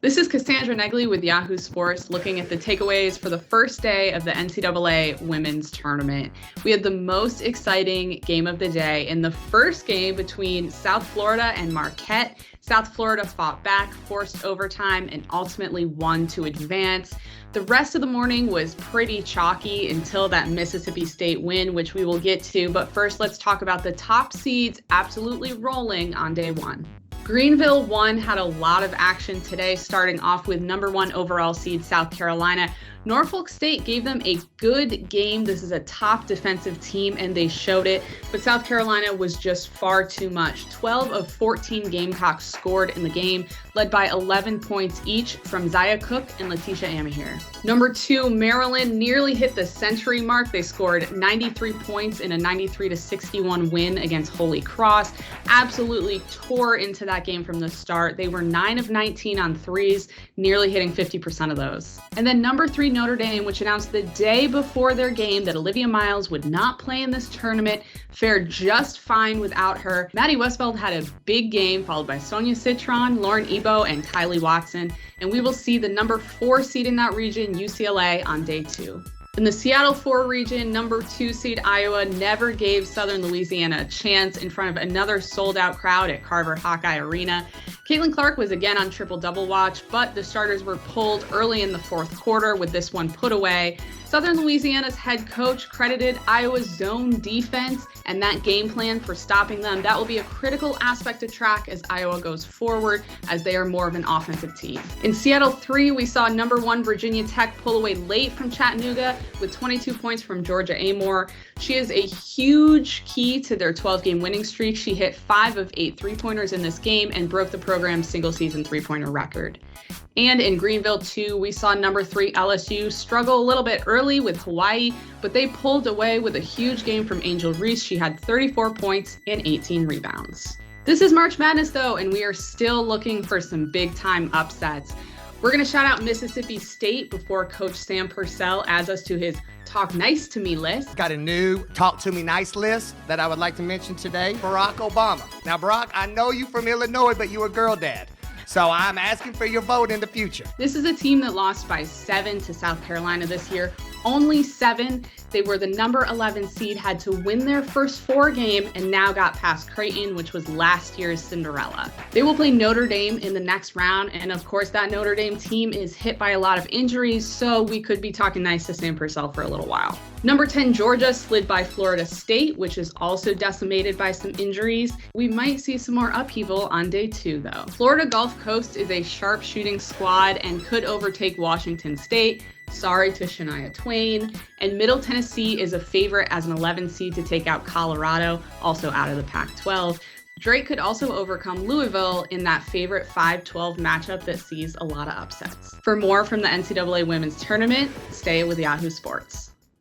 This is Cassandra Negley with Yahoo Sports looking at the takeaways for the first day of the NCAA Women's Tournament. We had the most exciting game of the day in the first game between South Florida and Marquette. South Florida fought back, forced overtime, and ultimately won to advance. The rest of the morning was pretty chalky until that Mississippi State win, which we will get to. But first, let's talk about the top seeds absolutely rolling on day one. Greenville 1 had a lot of action today, starting off with number 1 overall seed South Carolina. Norfolk State gave them a good game. This is a top defensive team, and they showed it. But South Carolina was just far too much. 12 of 14 Gamecocks scored in the game, led by 11 points each from Zaya Cook and Letitia Amahir. Number 2, Maryland nearly hit the century mark. They scored 93 points in a 93-61 win against Holy Cross. Absolutely tore into that game from the start. They were 9 of 19 on threes, nearly hitting 50% of those. And then number 3, Notre Dame, which announced the day before their game that Olivia Miles would not play in this tournament, fared just fine without her. Maddie Westfeld had a big game, followed by Sonia Citron, Lauren Ebo, and Kylie Watson. And we will see the number 4 seed in that region, UCLA, on day 2. In the Seattle 4 region, number 2 seed Iowa never gave Southern Louisiana a chance in front of another sold-out crowd at Carver Hawkeye Arena. Caitlin Clark was again on triple-double watch, but the starters were pulled early in the fourth quarter with this one put away. Southern Louisiana's head coach credited Iowa's zone defense and that game plan for stopping them. That will be a critical aspect to track as Iowa goes forward, as they are more of an offensive team. In Seattle 3, we saw number 1 Virginia Tech pull away late from Chattanooga with 22 points from Georgia Amore. She is a huge key to their 12-game winning streak. She hit 5 of 8 three-pointers in this game and broke the program's single-season three-pointer record. And in Greenville 2, we saw number 3 LSU struggle a little bit early with Hawaii, but they pulled away with a huge game from Angel Reese. She had 34 points and 18 rebounds. This is March Madness, though, and we are still looking for some big-time upsets. We're going to shout out Mississippi State before Coach Sam Purcell adds us to his Talk Nice to Me list. Got a new Talk to Me Nice list that I would like to mention today. Barack Obama. Now, Barack, I know you from Illinois, but you're a girl dad. So I'm asking for your vote in the future. This is a team that lost by 7 to South Carolina this year. Only 7. They were the number 11 seed, had to win their first 4 game, and now got past Creighton, which was last year's Cinderella. They will play Notre Dame in the next round, and of course that Notre Dame team is hit by a lot of injuries, so we could be talking nice to Sam Purcell for a little while. Number 10, Georgia slid by Florida State, which is also decimated by some injuries. We might see some more upheaval on day 2, though. Florida Gulf Coast is a sharp shooting squad and could overtake Washington State. Sorry to Shania Twain. And Middle Tennessee is a favorite as an 11 seed to take out Colorado, also out of the Pac-12. Drake could also overcome Louisville in that favorite 5-12 matchup that sees a lot of upsets. For more from the NCAA Women's Tournament, stay with Yahoo Sports.